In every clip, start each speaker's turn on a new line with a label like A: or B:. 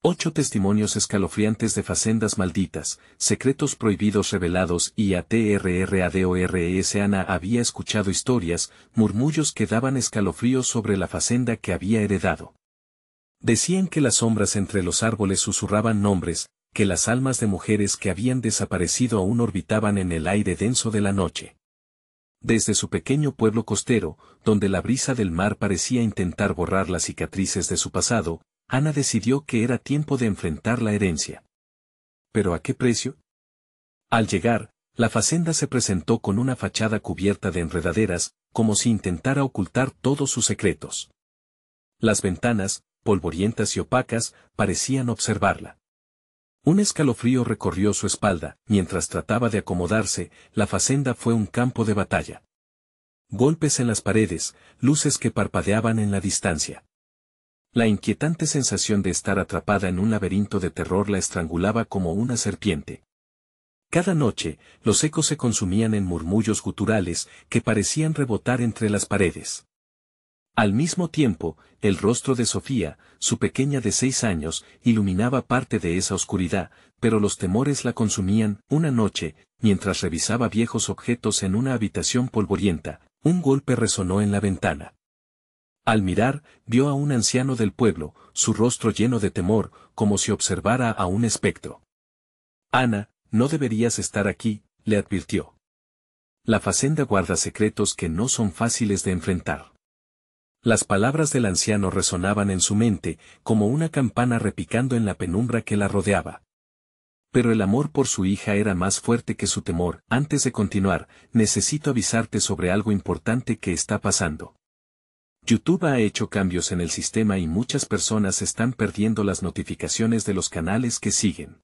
A: 8 testimonios escalofriantes de facendas malditas, secretos prohibidos revelados y atrradors. Ana había escuchado historias, murmullos que daban escalofríos sobre la facenda que había heredado. Decían que las sombras entre los árboles susurraban nombres, que las almas de mujeres que habían desaparecido aún orbitaban en el aire denso de la noche. Desde su pequeño pueblo costero, donde la brisa del mar parecía intentar borrar las cicatrices de su pasado, Ana decidió que era tiempo de enfrentar la herencia. ¿Pero a qué precio? Al llegar, la facenda se presentó con una fachada cubierta de enredaderas, como si intentara ocultar todos sus secretos. Las ventanas, polvorientas y opacas, parecían observarla. Un escalofrío recorrió su espalda, mientras trataba de acomodarse, la facenda fue un campo de batalla. Golpes en las paredes, luces que parpadeaban en la distancia. La inquietante sensación de estar atrapada en un laberinto de terror la estrangulaba como una serpiente. Cada noche, los ecos se consumían en murmullos guturales que parecían rebotar entre las paredes. Al mismo tiempo, el rostro de Sofía, su pequeña de 6 años, iluminaba parte de esa oscuridad, pero los temores la consumían. Una noche, mientras revisaba viejos objetos en una habitación polvorienta, un golpe resonó en la ventana. Al mirar, vio a un anciano del pueblo, su rostro lleno de temor, como si observara a un espectro. Ana, no deberías estar aquí, le advirtió. La facenda guarda secretos que no son fáciles de enfrentar. Las palabras del anciano resonaban en su mente, como una campana repicando en la penumbra que la rodeaba. Pero el amor por su hija era más fuerte que su temor. Antes de continuar, necesito avisarte sobre algo importante que está pasando. YouTube ha hecho cambios en el sistema y muchas personas están perdiendo las notificaciones de los canales que siguen.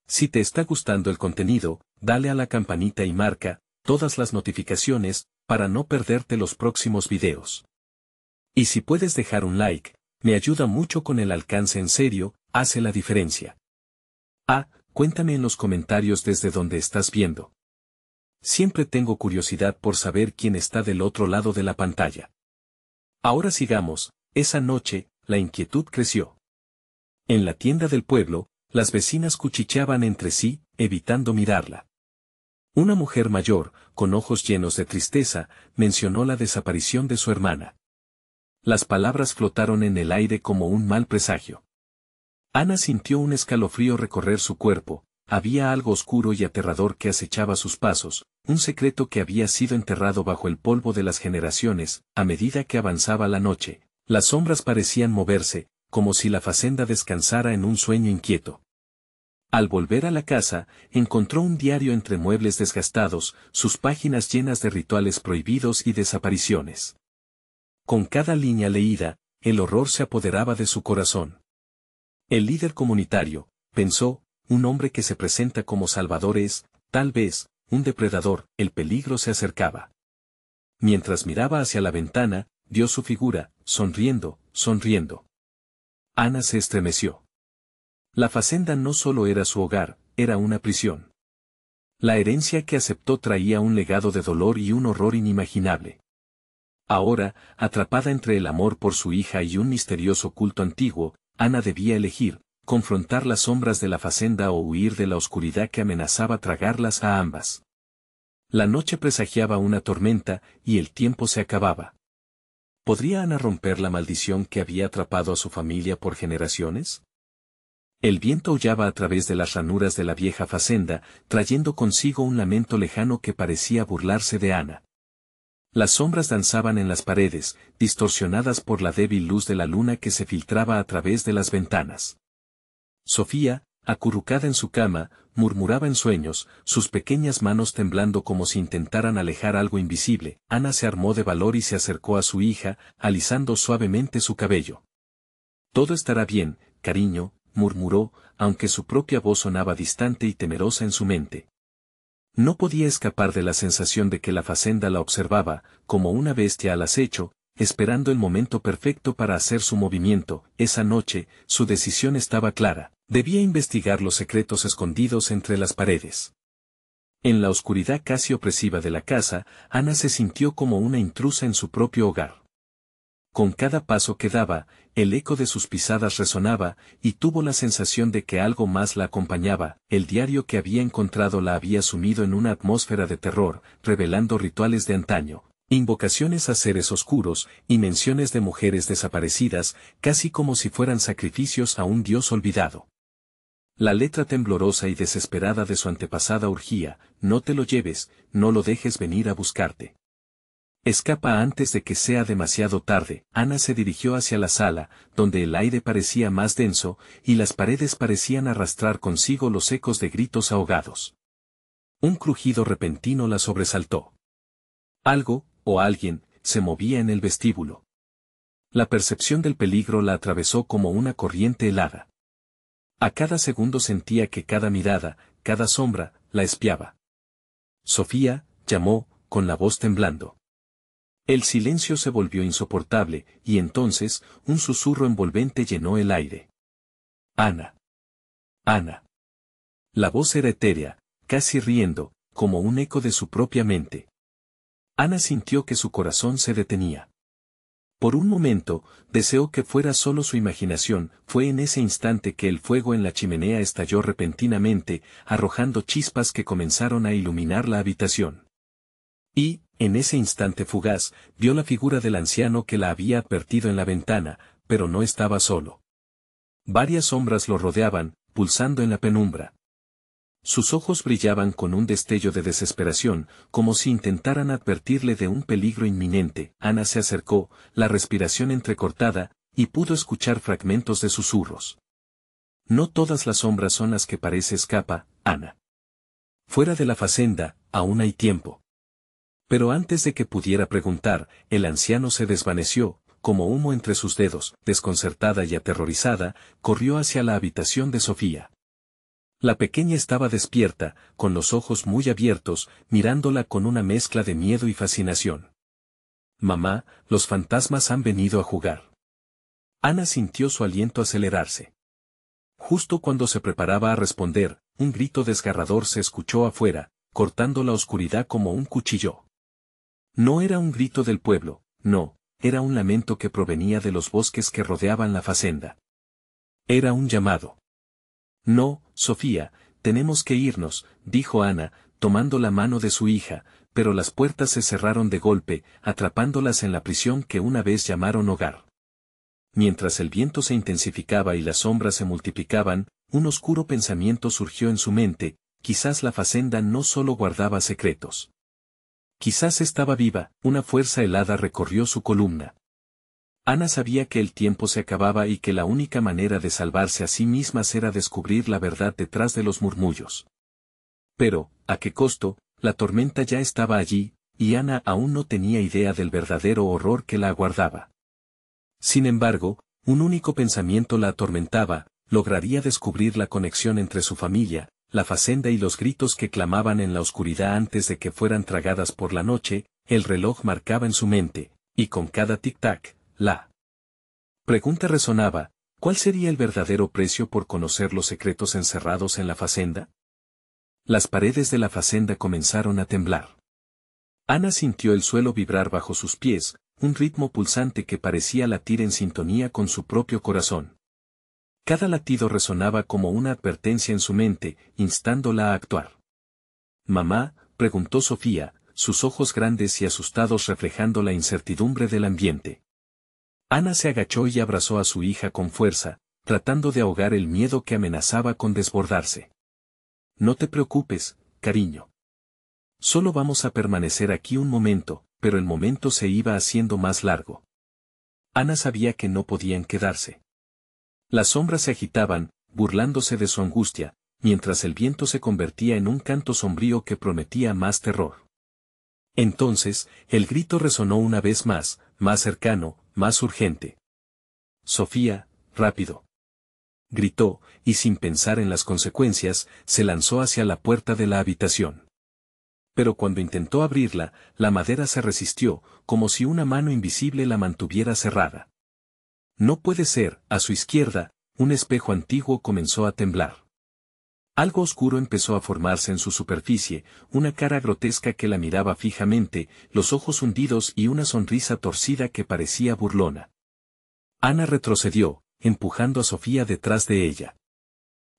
A: Si te está gustando el contenido, dale a la campanita y marca todas las notificaciones para no perderte los próximos videos. Y si puedes dejar un like, me ayuda mucho con el alcance. En serio, hace la diferencia. Cuéntame en los comentarios desde donde estás viendo. Siempre tengo curiosidad por saber quién está del otro lado de la pantalla. Ahora sigamos. Esa noche, la inquietud creció. En la tienda del pueblo, las vecinas cuchicheaban entre sí, evitando mirarla. Una mujer mayor, con ojos llenos de tristeza, mencionó la desaparición de su hermana. Las palabras flotaron en el aire como un mal presagio. Ana sintió un escalofrío recorrer su cuerpo. Había algo oscuro y aterrador que acechaba sus pasos, un secreto que había sido enterrado bajo el polvo de las generaciones. A medida que avanzaba la noche, las sombras parecían moverse, como si la facenda descansara en un sueño inquieto. Al volver a la casa, encontró un diario entre muebles desgastados, sus páginas llenas de rituales prohibidos y desapariciones. Con cada línea leída, el horror se apoderaba de su corazón. El líder comunitario, pensó, un hombre que se presenta como salvador es, tal vez, un depredador. El peligro se acercaba. Mientras miraba hacia la ventana, vio su figura, sonriendo. Ana se estremeció. La facenda no solo era su hogar, era una prisión. La herencia que aceptó traía un legado de dolor y un horror inimaginable. Ahora, atrapada entre el amor por su hija y un misterioso culto antiguo, Ana debía elegir, confrontar las sombras de la facenda o huir de la oscuridad que amenazaba tragarlas a ambas. La noche presagiaba una tormenta, y el tiempo se acababa. ¿Podría Ana romper la maldición que había atrapado a su familia por generaciones? El viento aullaba a través de las ranuras de la vieja facenda, trayendo consigo un lamento lejano que parecía burlarse de Ana. Las sombras danzaban en las paredes, distorsionadas por la débil luz de la luna que se filtraba a través de las ventanas. Sofía, acurrucada en su cama, murmuraba en sueños, sus pequeñas manos temblando como si intentaran alejar algo invisible. Ana se armó de valor y se acercó a su hija, alisando suavemente su cabello. «Todo estará bien, cariño», murmuró, aunque su propia voz sonaba distante y temerosa en su mente. No podía escapar de la sensación de que la facenda la observaba, como una bestia al acecho, esperando el momento perfecto para hacer su movimiento. Esa noche, su decisión estaba clara, debía investigar los secretos escondidos entre las paredes. En la oscuridad casi opresiva de la casa, Ana se sintió como una intrusa en su propio hogar. Con cada paso que daba, el eco de sus pisadas resonaba, y tuvo la sensación de que algo más la acompañaba. El diario que había encontrado la había sumido en una atmósfera de terror, revelando rituales de antaño, invocaciones a seres oscuros, y menciones de mujeres desaparecidas, casi como si fueran sacrificios a un dios olvidado. La letra temblorosa y desesperada de su antepasada urgía: no te lo lleves, no lo dejes venir a buscarte. Escapa antes de que sea demasiado tarde. Ana se dirigió hacia la sala, donde el aire parecía más denso, y las paredes parecían arrastrar consigo los ecos de gritos ahogados. Un crujido repentino la sobresaltó. Algo, o alguien, se movía en el vestíbulo. La percepción del peligro la atravesó como una corriente helada. A cada segundo sentía que cada mirada, cada sombra, la espiaba. Sofía, llamó, con la voz temblando. El silencio se volvió insoportable, y entonces, un susurro envolvente llenó el aire. Ana. Ana. La voz era etérea, casi riendo, como un eco de su propia mente. Ana sintió que su corazón se detenía. Por un momento, deseó que fuera solo su imaginación. Fue en ese instante que el fuego en la chimenea estalló repentinamente, arrojando chispas que comenzaron a iluminar la habitación. Y, en ese instante fugaz, vio la figura del anciano que la había advertido en la ventana, pero no estaba solo. Varias sombras lo rodeaban, pulsando en la penumbra. Sus ojos brillaban con un destello de desesperación, como si intentaran advertirle de un peligro inminente. Ana se acercó, la respiración entrecortada, y pudo escuchar fragmentos de susurros. No todas las sombras son las que parece escapa, Ana. Fuera de la facenda, aún hay tiempo. Pero antes de que pudiera preguntar, el anciano se desvaneció, como humo entre sus dedos. Desconcertada y aterrorizada, corrió hacia la habitación de Sofía. La pequeña estaba despierta, con los ojos muy abiertos, mirándola con una mezcla de miedo y fascinación. Mamá, los fantasmas han venido a jugar. Ana sintió su aliento acelerarse. Justo cuando se preparaba a responder, un grito desgarrador se escuchó afuera, cortando la oscuridad como un cuchillo. No era un grito del pueblo, no, era un lamento que provenía de los bosques que rodeaban la facenda. Era un llamado. No, Sofía, tenemos que irnos, dijo Ana, tomando la mano de su hija, pero las puertas se cerraron de golpe, atrapándolas en la prisión que una vez llamaron hogar. Mientras el viento se intensificaba y las sombras se multiplicaban, un oscuro pensamiento surgió en su mente: quizás la facenda no solo guardaba secretos. Quizás estaba viva. Una fuerza helada recorrió su columna. Ana sabía que el tiempo se acababa y que la única manera de salvarse a sí misma era descubrir la verdad detrás de los murmullos. Pero, ¿a qué costo? La tormenta ya estaba allí, y Ana aún no tenía idea del verdadero horror que la aguardaba. Sin embargo, un único pensamiento la atormentaba: lograría descubrir la conexión entre su familia, la facenda y los gritos que clamaban en la oscuridad antes de que fueran tragadas por la noche. El reloj marcaba en su mente, y con cada tic-tac, la pregunta resonaba: ¿cuál sería el verdadero precio por conocer los secretos encerrados en la facenda? Las paredes de la facenda comenzaron a temblar. Ana sintió el suelo vibrar bajo sus pies, un ritmo pulsante que parecía latir en sintonía con su propio corazón. Cada latido resonaba como una advertencia en su mente, instándola a actuar. «Mamá», preguntó Sofía, sus ojos grandes y asustados reflejando la incertidumbre del ambiente. Ana se agachó y abrazó a su hija con fuerza, tratando de ahogar el miedo que amenazaba con desbordarse. «No te preocupes, cariño. Solo vamos a permanecer aquí un momento», pero el momento se iba haciendo más largo. Ana sabía que no podían quedarse. Las sombras se agitaban, burlándose de su angustia, mientras el viento se convertía en un canto sombrío que prometía más terror. Entonces, el grito resonó una vez más cercano, más urgente. «Sofía, rápido», gritó, y sin pensar en las consecuencias, se lanzó hacia la puerta de la habitación. Pero cuando intentó abrirla, la madera se resistió, como si una mano invisible la mantuviera cerrada. «No puede ser». A su izquierda, un espejo antiguo comenzó a temblar. Algo oscuro empezó a formarse en su superficie, una cara grotesca que la miraba fijamente, los ojos hundidos y una sonrisa torcida que parecía burlona. Ana retrocedió, empujando a Sofía detrás de ella.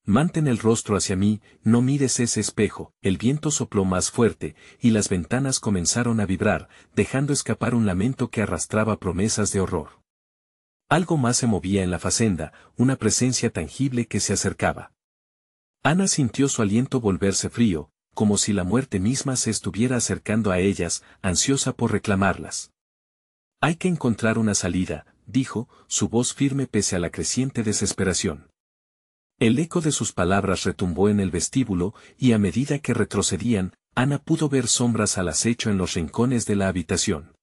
A: Mantén el rostro hacia mí, no mires ese espejo. El viento sopló más fuerte, y las ventanas comenzaron a vibrar, dejando escapar un lamento que arrastraba promesas de horror. Algo más se movía en la facenda, una presencia tangible que se acercaba. Ana sintió su aliento volverse frío, como si la muerte misma se estuviera acercando a ellas, ansiosa por reclamarlas. Hay que encontrar una salida, dijo, su voz firme pese a la creciente desesperación. El eco de sus palabras retumbó en el vestíbulo, y a medida que retrocedían, Ana pudo ver sombras al acecho en los rincones de la habitación.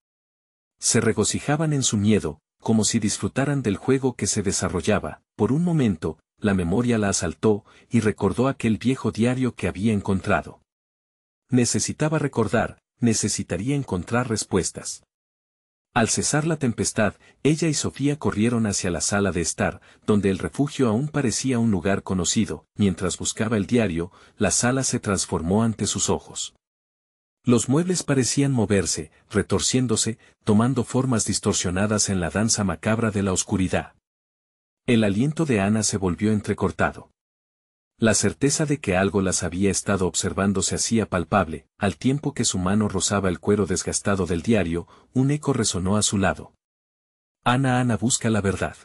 A: Se regocijaban en su miedo, como si disfrutaran del juego que se desarrollaba. Por un momento, la memoria la asaltó, y recordó aquel viejo diario que había encontrado. Necesitaba recordar, necesitaría encontrar respuestas. Al cesar la tempestad, ella y Sofía corrieron hacia la sala de estar, donde el refugio aún parecía un lugar conocido. Mientras buscaba el diario, la sala se transformó ante sus ojos. Los muebles parecían moverse, retorciéndose, tomando formas distorsionadas en la danza macabra de la oscuridad. El aliento de Ana se volvió entrecortado. La certeza de que algo las había estado observando se hacía palpable, al tiempo que su mano rozaba el cuero desgastado del diario, un eco resonó a su lado. Ana busca la verdad.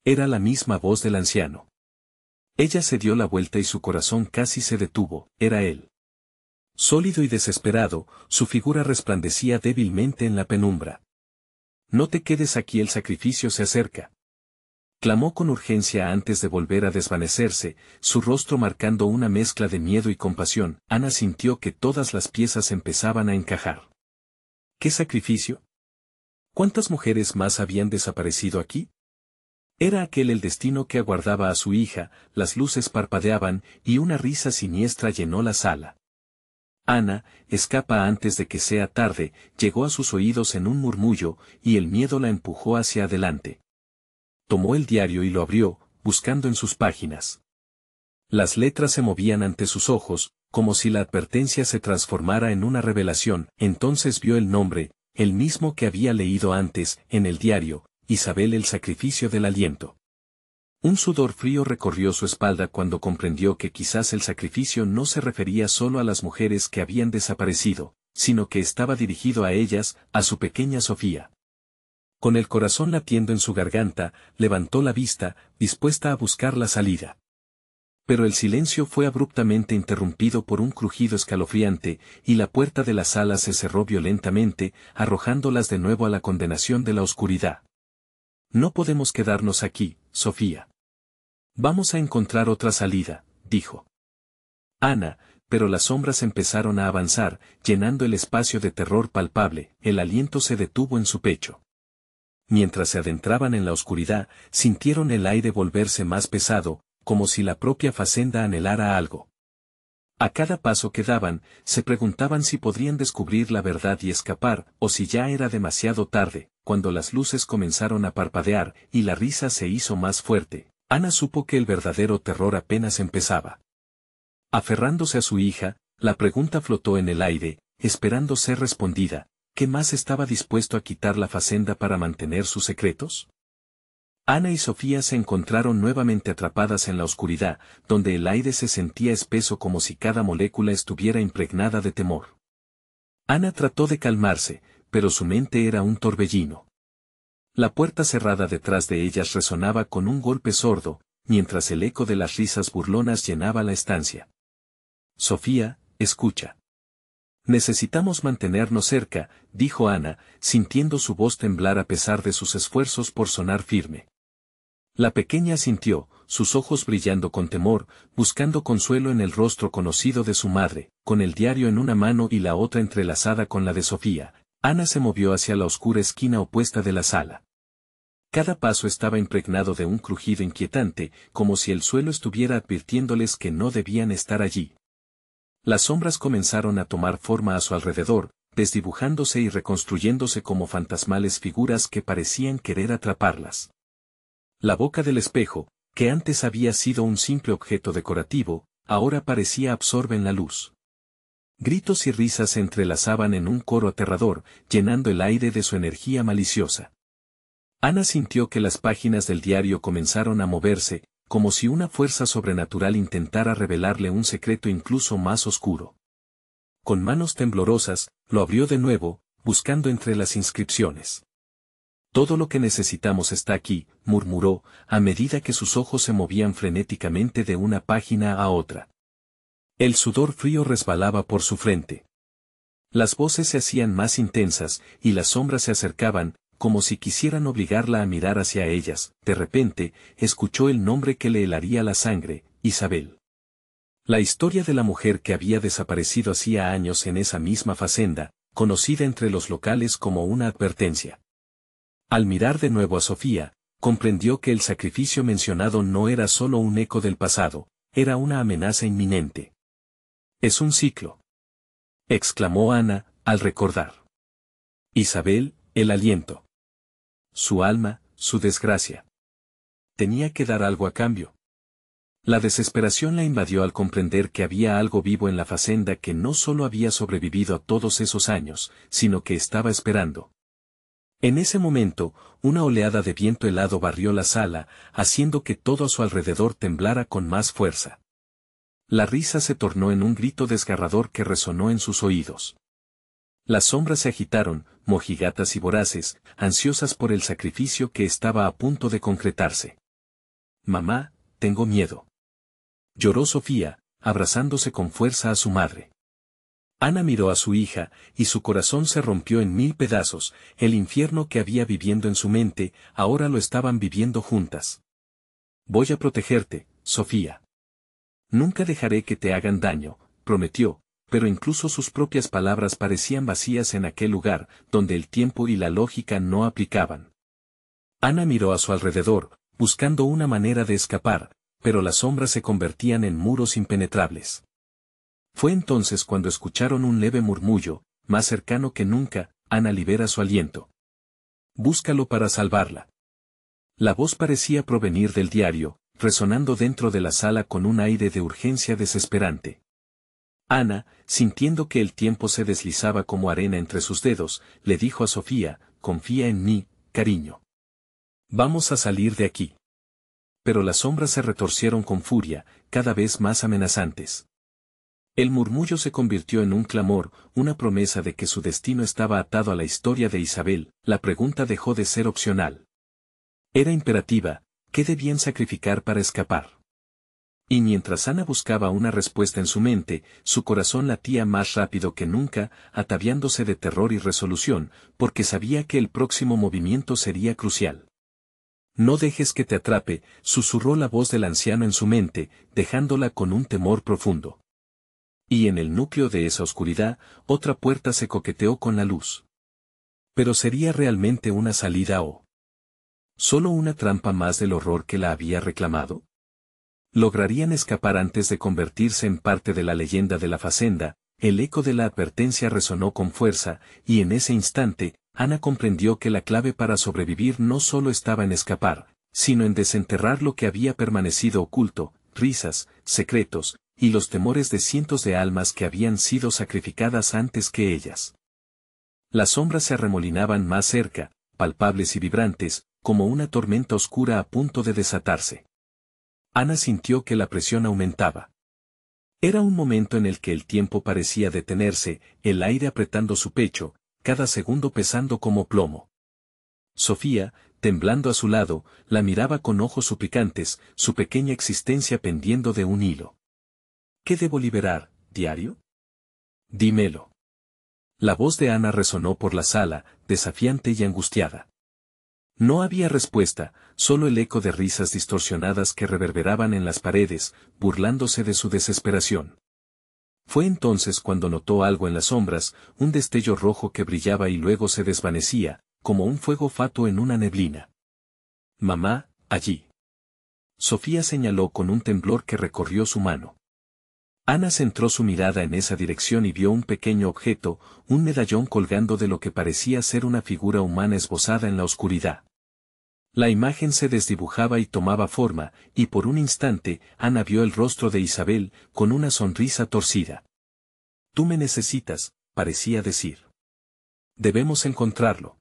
A: Era la misma voz del anciano. Ella se dio la vuelta y su corazón casi se detuvo, era él. Sólido y desesperado, su figura resplandecía débilmente en la penumbra. No te quedes aquí, el sacrificio se acerca. Clamó con urgencia antes de volver a desvanecerse, su rostro marcando una mezcla de miedo y compasión. Ana sintió que todas las piezas empezaban a encajar. ¿Qué sacrificio? ¿Cuántas mujeres más habían desaparecido aquí? Era aquel el destino que aguardaba a su hija. Las luces parpadeaban, y una risa siniestra llenó la sala. Ana, escapa antes de que sea tarde, llegó a sus oídos en un murmullo, y el miedo la empujó hacia adelante. Tomó el diario y lo abrió, buscando en sus páginas. Las letras se movían ante sus ojos, como si la advertencia se transformara en una revelación. Entonces vio el nombre, el mismo que había leído antes, en el diario: Isabel, el sacrificio del aliento. Un sudor frío recorrió su espalda cuando comprendió que quizás el sacrificio no se refería solo a las mujeres que habían desaparecido, sino que estaba dirigido a ellas, a su pequeña Sofía. Con el corazón latiendo en su garganta, levantó la vista, dispuesta a buscar la salida. Pero el silencio fue abruptamente interrumpido por un crujido escalofriante, y la puerta de la sala se cerró violentamente, arrojándolas de nuevo a la condenación de la oscuridad. No podemos quedarnos aquí, Sofía. Vamos a encontrar otra salida, dijo Ana, pero las sombras empezaron a avanzar, llenando el espacio de terror palpable. El aliento se detuvo en su pecho. Mientras se adentraban en la oscuridad, sintieron el aire volverse más pesado, como si la propia facenda anhelara algo. A cada paso que daban, se preguntaban si podrían descubrir la verdad y escapar, o si ya era demasiado tarde. Cuando las luces comenzaron a parpadear, y la risa se hizo más fuerte, Ana supo que el verdadero terror apenas empezaba. Aferrándose a su hija, la pregunta flotó en el aire, esperando ser respondida. ¿Qué más estaba dispuesto a quitar la facenda para mantener sus secretos? Ana y Sofía se encontraron nuevamente atrapadas en la oscuridad, donde el aire se sentía espeso como si cada molécula estuviera impregnada de temor. Ana trató de calmarse, pero su mente era un torbellino. La puerta cerrada detrás de ellas resonaba con un golpe sordo, mientras el eco de las risas burlonas llenaba la estancia. Sofía, escucha. Necesitamos mantenernos cerca, dijo Ana, sintiendo su voz temblar a pesar de sus esfuerzos por sonar firme. La pequeña asintió, sus ojos brillando con temor, buscando consuelo en el rostro conocido de su madre. Con el diario en una mano y la otra entrelazada con la de Sofía, Ana se movió hacia la oscura esquina opuesta de la sala. Cada paso estaba impregnado de un crujido inquietante, como si el suelo estuviera advirtiéndoles que no debían estar allí. Las sombras comenzaron a tomar forma a su alrededor, desdibujándose y reconstruyéndose como fantasmales figuras que parecían querer atraparlas. La boca del espejo, que antes había sido un simple objeto decorativo, ahora parecía absorben la luz. Gritos y risas se entrelazaban en un coro aterrador, llenando el aire de su energía maliciosa. Ana sintió que las páginas del diario comenzaron a moverse, como si una fuerza sobrenatural intentara revelarle un secreto incluso más oscuro. Con manos temblorosas, lo abrió de nuevo, buscando entre las inscripciones. Todo lo que necesitamos está aquí, murmuró, a medida que sus ojos se movían frenéticamente de una página a otra. El sudor frío resbalaba por su frente. Las voces se hacían más intensas, y las sombras se acercaban, como si quisieran obligarla a mirar hacia ellas. De repente, escuchó el nombre que le helaría la sangre, Isabel. La historia de la mujer que había desaparecido hacía años en esa misma facenda, conocida entre los locales como una advertencia. Al mirar de nuevo a Sofía, comprendió que el sacrificio mencionado no era solo un eco del pasado, era una amenaza inminente. «Es un ciclo», exclamó Ana, al recordar. Isabel, el aliento. Su alma, su desgracia. Tenía que dar algo a cambio. La desesperación la invadió al comprender que había algo vivo en la facenda que no solo había sobrevivido a todos esos años, sino que estaba esperando. En ese momento, una oleada de viento helado barrió la sala, haciendo que todo a su alrededor temblara con más fuerza. La risa se tornó en un grito desgarrador que resonó en sus oídos. Las sombras se agitaron, mojigatas y voraces, ansiosas por el sacrificio que estaba a punto de concretarse. «Mamá, tengo miedo», lloró Sofía, abrazándose con fuerza a su madre. Ana miró a su hija, y su corazón se rompió en 1000 pedazos, el infierno que había viviendo en su mente, ahora lo estaban viviendo juntas. «Voy a protegerte, Sofía. Nunca dejaré que te hagan daño», prometió, pero incluso sus propias palabras parecían vacías en aquel lugar, donde el tiempo y la lógica no aplicaban. Ana miró a su alrededor, buscando una manera de escapar, pero las sombras se convertían en muros impenetrables. Fue entonces cuando escucharon un leve murmullo, más cercano que nunca. Ana libera su aliento. «Búscalo para salvarla». La voz parecía provenir del diario, resonando dentro de la sala con un aire de urgencia desesperante. Ana, sintiendo que el tiempo se deslizaba como arena entre sus dedos, le dijo a Sofía: «Confía en mí, cariño. Vamos a salir de aquí». Pero las sombras se retorcieron con furia, cada vez más amenazantes. El murmullo se convirtió en un clamor, una promesa de que su destino estaba atado a la historia de Isabel. La pregunta dejó de ser opcional. Era imperativa: ¿qué debían sacrificar para escapar? Y mientras Ana buscaba una respuesta en su mente, su corazón latía más rápido que nunca, ataviándose de terror y resolución, porque sabía que el próximo movimiento sería crucial. «No dejes que te atrape», susurró la voz del anciano en su mente, dejándola con un temor profundo. Y en el núcleo de esa oscuridad, otra puerta se coqueteó con la luz. ¿Pero sería realmente una salida o solo una trampa más del horror que la había reclamado? ¿Lograrían escapar antes de convertirse en parte de la leyenda de la facenda? El eco de la advertencia resonó con fuerza, y en ese instante, Ana comprendió que la clave para sobrevivir no solo estaba en escapar, sino en desenterrar lo que había permanecido oculto: risas, secretos, y los temores de cientos de almas que habían sido sacrificadas antes que ellas. Las sombras se arremolinaban más cerca, palpables y vibrantes, como una tormenta oscura a punto de desatarse. Ana sintió que la presión aumentaba. Era un momento en el que el tiempo parecía detenerse, el aire apretando su pecho, cada segundo pesando como plomo. Sofía, temblando a su lado, la miraba con ojos suplicantes, su pequeña existencia pendiendo de un hilo. «¿Qué debo liberar, diario? Dímelo». La voz de Ana resonó por la sala, desafiante y angustiada. No había respuesta, solo el eco de risas distorsionadas que reverberaban en las paredes, burlándose de su desesperación. Fue entonces cuando notó algo en las sombras, un destello rojo que brillaba y luego se desvanecía, como un fuego fatuo en una neblina. «Mamá, allí». Sofía señaló con un temblor que recorrió su mano. Ana centró su mirada en esa dirección y vio un pequeño objeto, un medallón colgando de lo que parecía ser una figura humana esbozada en la oscuridad. La imagen se desdibujaba y tomaba forma, y por un instante, Ana vio el rostro de Isabel, con una sonrisa torcida. Tú me necesitas, parecía decir. Debemos encontrarlo.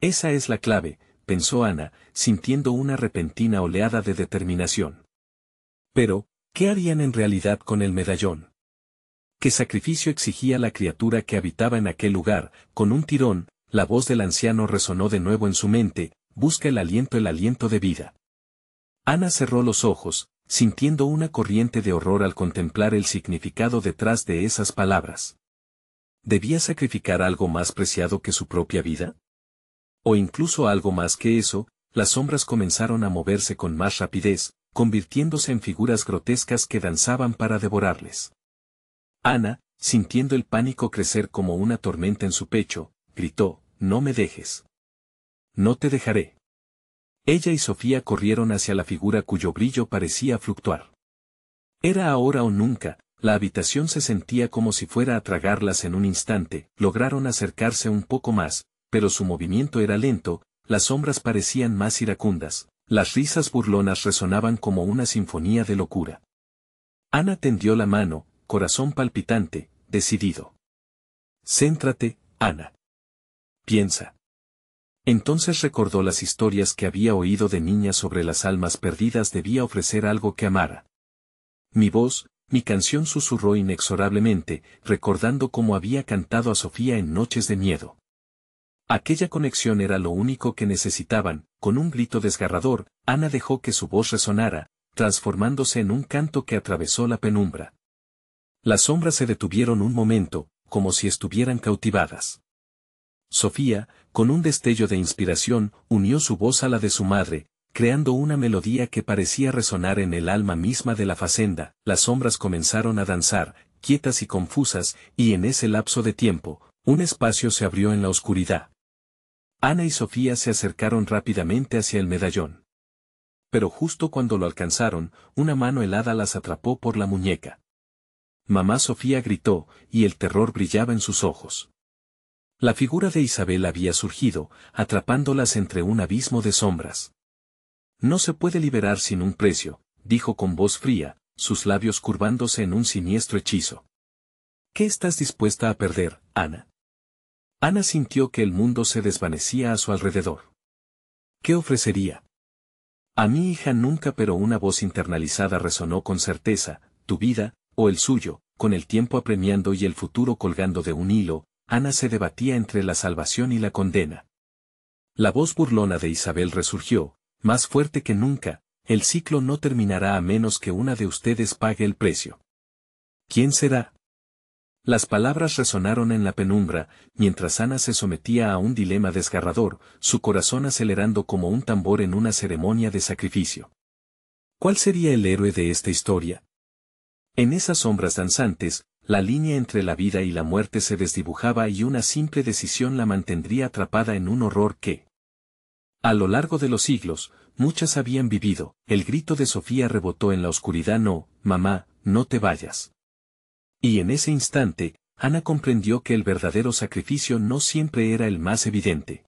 A: Esa es la clave, pensó Ana, sintiendo una repentina oleada de determinación. Pero, ¿qué harían en realidad con el medallón? ¿Qué sacrificio exigía la criatura que habitaba en aquel lugar? Con un tirón, la voz del anciano resonó de nuevo en su mente: busca el aliento de vida. Ana cerró los ojos, sintiendo una corriente de horror al contemplar el significado detrás de esas palabras. ¿Debía sacrificar algo más preciado que su propia vida? O incluso algo más que eso. Las sombras comenzaron a moverse con más rapidez, convirtiéndose en figuras grotescas que danzaban para devorarles. Ana, sintiendo el pánico crecer como una tormenta en su pecho, gritó: no me dejes. No te dejaré. Ella y Sofía corrieron hacia la figura cuyo brillo parecía fluctuar. Era ahora o nunca. La habitación se sentía como si fuera a tragarlas en un instante. Lograron acercarse un poco más, pero su movimiento era lento. Las sombras parecían más iracundas, las risas burlonas resonaban como una sinfonía de locura. Ana tendió la mano, corazón palpitante, decidido. Céntrate, Ana. Piensa. Entonces recordó las historias que había oído de niña sobre las almas perdidas. Debía ofrecer algo que amara. Mi voz, mi canción, susurró inexorablemente, recordando cómo había cantado a Sofía en noches de miedo. Aquella conexión era lo único que necesitaban. Con un grito desgarrador, Ana dejó que su voz resonara, transformándose en un canto que atravesó la penumbra. Las sombras se detuvieron un momento, como si estuvieran cautivadas. Sofía, con un destello de inspiración, unió su voz a la de su madre, creando una melodía que parecía resonar en el alma misma de la facenda. Las sombras comenzaron a danzar, quietas y confusas, y en ese lapso de tiempo, un espacio se abrió en la oscuridad. Ana y Sofía se acercaron rápidamente hacia el medallón. Pero justo cuando lo alcanzaron, una mano helada las atrapó por la muñeca. Mamá Sofía gritó, y el terror brillaba en sus ojos. La figura de Isabel había surgido, atrapándolas entre un abismo de sombras. No se puede liberar sin un precio, dijo con voz fría, sus labios curvándose en un siniestro hechizo. ¿Qué estás dispuesta a perder, Ana? Ana sintió que el mundo se desvanecía a su alrededor. ¿Qué ofrecería? A mi hija nunca, pero una voz internalizada resonó con certeza: tu vida, o el suyo. Con el tiempo apremiando y el futuro colgando de un hilo, Ana se debatía entre la salvación y la condena. La voz burlona de Isabel resurgió, más fuerte que nunca: el ciclo no terminará a menos que una de ustedes pague el precio. ¿Quién será? Las palabras resonaron en la penumbra, mientras Ana se sometía a un dilema desgarrador, su corazón acelerando como un tambor en una ceremonia de sacrificio. ¿Cuál sería el héroe de esta historia? En esas sombras danzantes, la línea entre la vida y la muerte se desdibujaba, y una simple decisión la mantendría atrapada en un horror que, a lo largo de los siglos, muchas habían vivido. El grito de Sofía rebotó en la oscuridad: no, mamá, no te vayas. Y en ese instante, Ana comprendió que el verdadero sacrificio no siempre era el más evidente.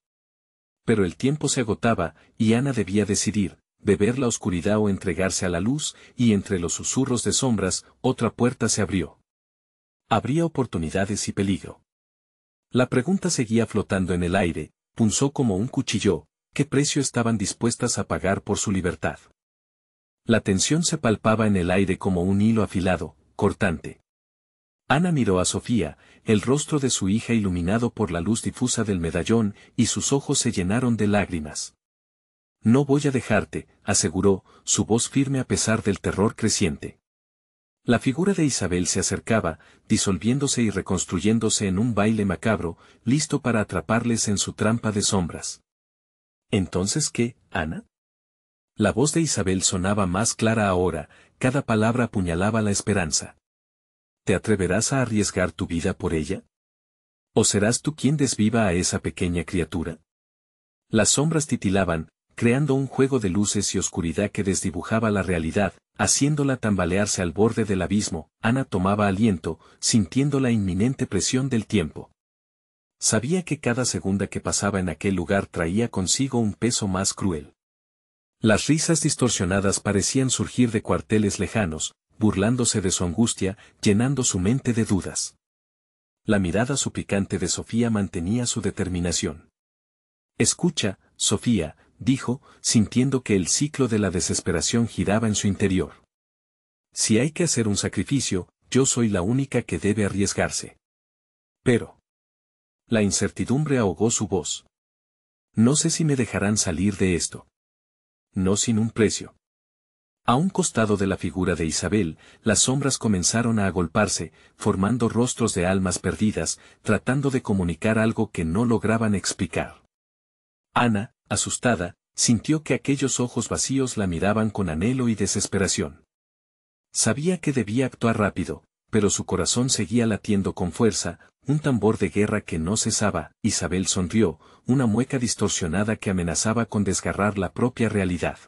A: Pero el tiempo se agotaba, y Ana debía decidir: beber la oscuridad o entregarse a la luz. Y entre los susurros de sombras, otra puerta se abrió. Habría oportunidades y peligro. La pregunta seguía flotando en el aire, punzó como un cuchillo: ¿qué precio estaban dispuestas a pagar por su libertad? La tensión se palpaba en el aire como un hilo afilado, cortante. Ana miró a Sofía, el rostro de su hija iluminado por la luz difusa del medallón, y sus ojos se llenaron de lágrimas. No voy a dejarte, aseguró, su voz firme a pesar del terror creciente. La figura de Isabel se acercaba, disolviéndose y reconstruyéndose en un baile macabro, listo para atraparles en su trampa de sombras. ¿Entonces qué, Ana? La voz de Isabel sonaba más clara ahora, cada palabra apuñalaba la esperanza. ¿Te atreverás a arriesgar tu vida por ella? ¿O serás tú quien desviva a esa pequeña criatura? Las sombras titilaban, creando un juego de luces y oscuridad que desdibujaba la realidad, haciéndola tambalearse al borde del abismo. Ana tomaba aliento, sintiendo la inminente presión del tiempo. Sabía que cada segunda que pasaba en aquel lugar traía consigo un peso más cruel. Las risas distorsionadas parecían surgir de cuarteles lejanos, burlándose de su angustia, llenando su mente de dudas. La mirada suplicante de Sofía mantenía su determinación. «Escucha, Sofía», dijo, sintiendo que el ciclo de la desesperación giraba en su interior. «Si hay que hacer un sacrificio, yo soy la única que debe arriesgarse». Pero la incertidumbre ahogó su voz. «No sé si me dejarán salir de esto. No sin un precio». A un costado de la figura de Isabel, las sombras comenzaron a agolparse, formando rostros de almas perdidas, tratando de comunicar algo que no lograban explicar. Ana, asustada, sintió que aquellos ojos vacíos la miraban con anhelo y desesperación. Sabía que debía actuar rápido, pero su corazón seguía latiendo con fuerza, un tambor de guerra que no cesaba. Isabel sonrió, una mueca distorsionada que amenazaba con desgarrar la propia realidad.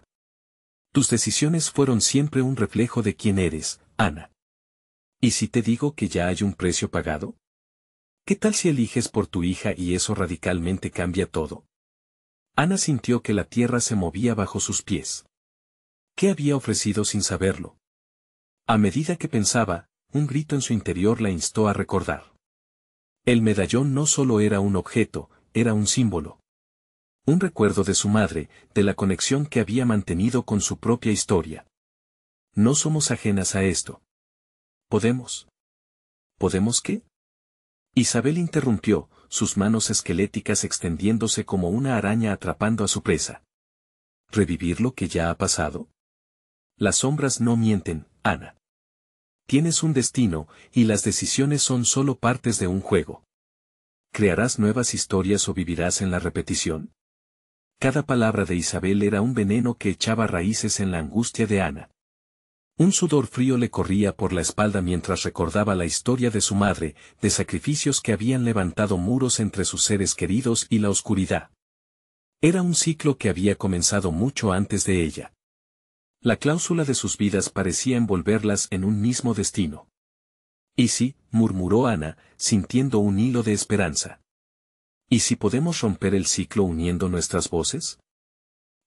A: «Tus decisiones fueron siempre un reflejo de quién eres, Ana. ¿Y si te digo que ya hay un precio pagado? ¿Qué tal si eliges por tu hija y eso radicalmente cambia todo?» Ana sintió que la tierra se movía bajo sus pies. ¿Qué había ofrecido sin saberlo? A medida que pensaba, un grito en su interior la instó a recordar. El medallón no solo era un objeto, era un símbolo. Un recuerdo de su madre, de la conexión que había mantenido con su propia historia. No somos ajenas a esto. ¿Podemos? ¿Podemos qué? Isabel interrumpió, sus manos esqueléticas extendiéndose como una araña atrapando a su presa. ¿Revivir lo que ya ha pasado? Las sombras no mienten, Ana. Tienes un destino, y las decisiones son solo partes de un juego. ¿Crearás nuevas historias o vivirás en la repetición? Cada palabra de Isabel era un veneno que echaba raíces en la angustia de Ana. Un sudor frío le corría por la espalda mientras recordaba la historia de su madre, de sacrificios que habían levantado muros entre sus seres queridos y la oscuridad. Era un ciclo que había comenzado mucho antes de ella. La cláusula de sus vidas parecía envolverlas en un mismo destino. «¿Y si?», murmuró Ana, sintiendo un hilo de esperanza. «¿Y si podemos romper el ciclo uniendo nuestras voces?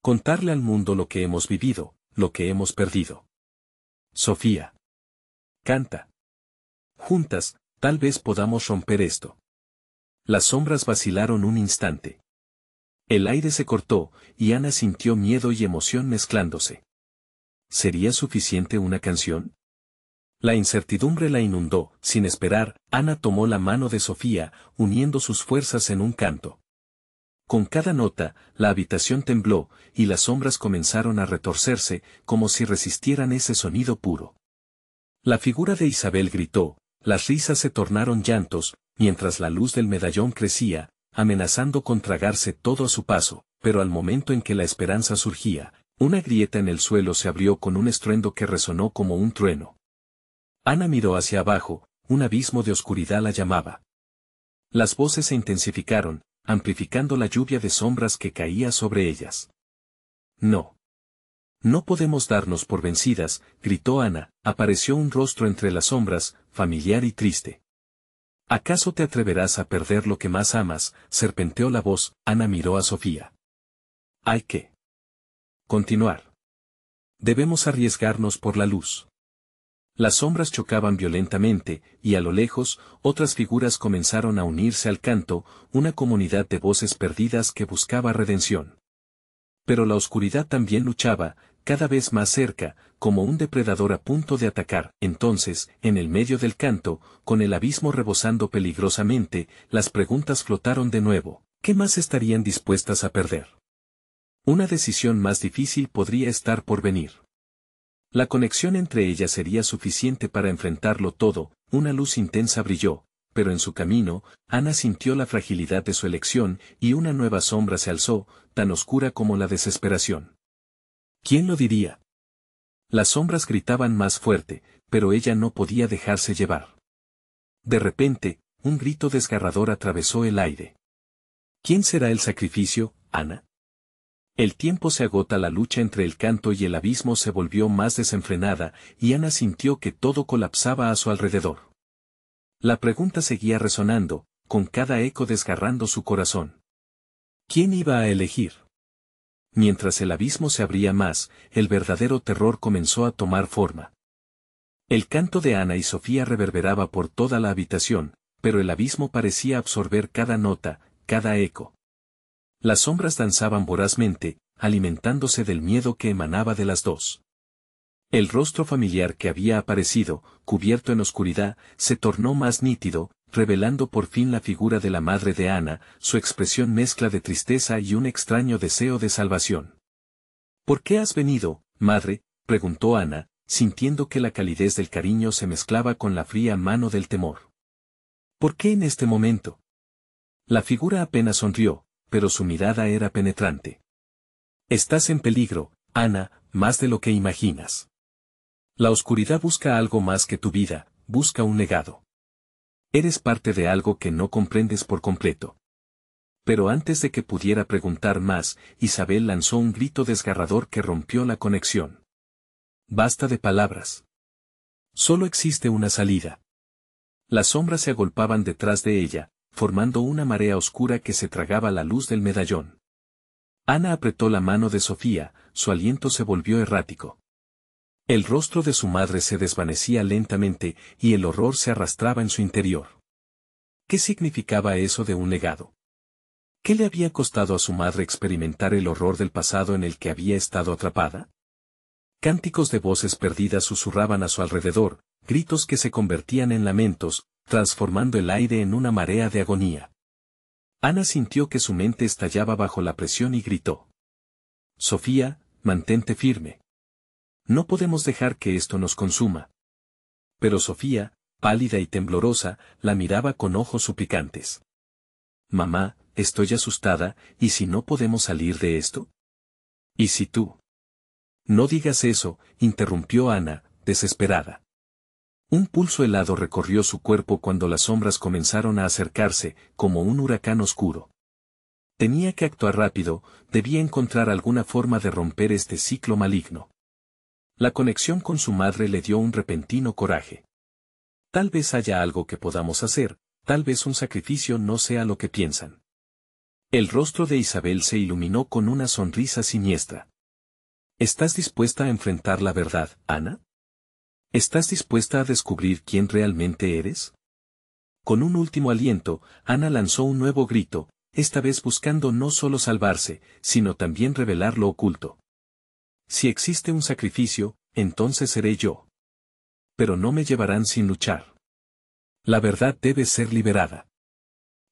A: Contarle al mundo lo que hemos vivido, lo que hemos perdido». «Sofía. Canta. Juntas, tal vez podamos romper esto». Las sombras vacilaron un instante. El aire se cortó, y Ana sintió miedo y emoción mezclándose. ¿Sería suficiente una canción? La incertidumbre la inundó. Sin esperar, Ana tomó la mano de Sofía, uniendo sus fuerzas en un canto. Con cada nota, la habitación tembló, y las sombras comenzaron a retorcerse, como si resistieran ese sonido puro. La figura de Isabel gritó, las risas se tornaron llantos, mientras la luz del medallón crecía, amenazando con tragarse todo a su paso, pero al momento en que la esperanza surgía, una grieta en el suelo se abrió con un estruendo que resonó como un trueno. Ana miró hacia abajo, un abismo de oscuridad la llamaba. Las voces se intensificaron, amplificando la lluvia de sombras que caía sobre ellas. «No. No podemos darnos por vencidas», gritó Ana. Apareció un rostro entre las sombras, familiar y triste. «¿Acaso te atreverás a perder lo que más amas?», serpenteó la voz. Ana miró a Sofía. «Hay que continuar. Debemos arriesgarnos por la luz». Las sombras chocaban violentamente, y a lo lejos, otras figuras comenzaron a unirse al canto, una comunidad de voces perdidas que buscaba redención. Pero la oscuridad también luchaba, cada vez más cerca, como un depredador a punto de atacar. Entonces, en el medio del canto, con el abismo rebosando peligrosamente, las preguntas flotaron de nuevo. ¿Qué más estarían dispuestas a perder? Una decisión más difícil podría estar por venir. La conexión entre ellas sería suficiente para enfrentarlo todo. Una luz intensa brilló, pero en su camino, Ana sintió la fragilidad de su elección, y una nueva sombra se alzó, tan oscura como la desesperación. ¿Quién lo diría? Las sombras gritaban más fuerte, pero ella no podía dejarse llevar. De repente, un grito desgarrador atravesó el aire. ¿Quién será el sacrificio, Ana? El tiempo se agota. La lucha entre el canto y el abismo se volvió más desenfrenada, y Ana sintió que todo colapsaba a su alrededor. La pregunta seguía resonando, con cada eco desgarrando su corazón. ¿Quién iba a elegir? Mientras el abismo se abría más, el verdadero terror comenzó a tomar forma. El canto de Ana y Sofía reverberaba por toda la habitación, pero el abismo parecía absorber cada nota, cada eco. Las sombras danzaban vorazmente, alimentándose del miedo que emanaba de las dos. El rostro familiar que había aparecido, cubierto en oscuridad, se tornó más nítido, revelando por fin la figura de la madre de Ana, su expresión mezcla de tristeza y un extraño deseo de salvación. ¿Por qué has venido, madre?, preguntó Ana, sintiendo que la calidez del cariño se mezclaba con la fría mano del temor. ¿Por qué en este momento? La figura apenas sonrió, pero su mirada era penetrante. Estás en peligro, Ana, más de lo que imaginas. La oscuridad busca algo más que tu vida, busca un legado. Eres parte de algo que no comprendes por completo. Pero antes de que pudiera preguntar más, Isabel lanzó un grito desgarrador que rompió la conexión. Basta de palabras. Solo existe una salida. Las sombras se agolpaban detrás de ella, formando una marea oscura que se tragaba la luz del medallón. Ana apretó la mano de Sofía, su aliento se volvió errático. El rostro de su madre se desvanecía lentamente y el horror se arrastraba en su interior. ¿Qué significaba eso de un legado? ¿Qué le había costado a su madre experimentar el horror del pasado en el que había estado atrapada? Cánticos de voces perdidas susurraban a su alrededor, gritos que se convertían en lamentos, transformando el aire en una marea de agonía. Ana sintió que su mente estallaba bajo la presión y gritó. Sofía, mantente firme. No podemos dejar que esto nos consuma. Pero Sofía, pálida y temblorosa, la miraba con ojos suplicantes. Mamá, estoy asustada, ¿y si no podemos salir de esto? ¿Y si tú? No digas eso, interrumpió Ana, desesperada. Un pulso helado recorrió su cuerpo cuando las sombras comenzaron a acercarse, como un huracán oscuro. Tenía que actuar rápido, debía encontrar alguna forma de romper este ciclo maligno. La conexión con su madre le dio un repentino coraje. Tal vez haya algo que podamos hacer, tal vez un sacrificio no sea lo que piensan. El rostro de Isabel se iluminó con una sonrisa siniestra. ¿Estás dispuesta a enfrentar la verdad, Ana? ¿Estás dispuesta a descubrir quién realmente eres? Con un último aliento, Ana lanzó un nuevo grito, esta vez buscando no solo salvarse, sino también revelar lo oculto. Si existe un sacrificio, entonces seré yo. Pero no me llevarán sin luchar. La verdad debe ser liberada.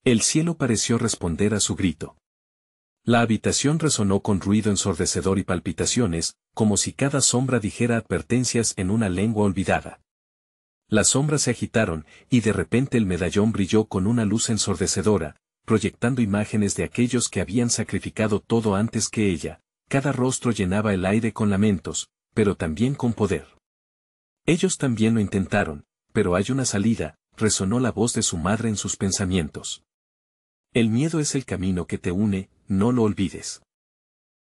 A: El cielo pareció responder a su grito. La habitación resonó con ruido ensordecedor y palpitaciones, como si cada sombra dijera advertencias en una lengua olvidada. Las sombras se agitaron, y de repente el medallón brilló con una luz ensordecedora, proyectando imágenes de aquellos que habían sacrificado todo antes que ella. Cada rostro llenaba el aire con lamentos, pero también con poder. Ellos también lo intentaron, pero hay una salida, resonó la voz de su madre en sus pensamientos. El miedo es el camino que te une, no lo olvides.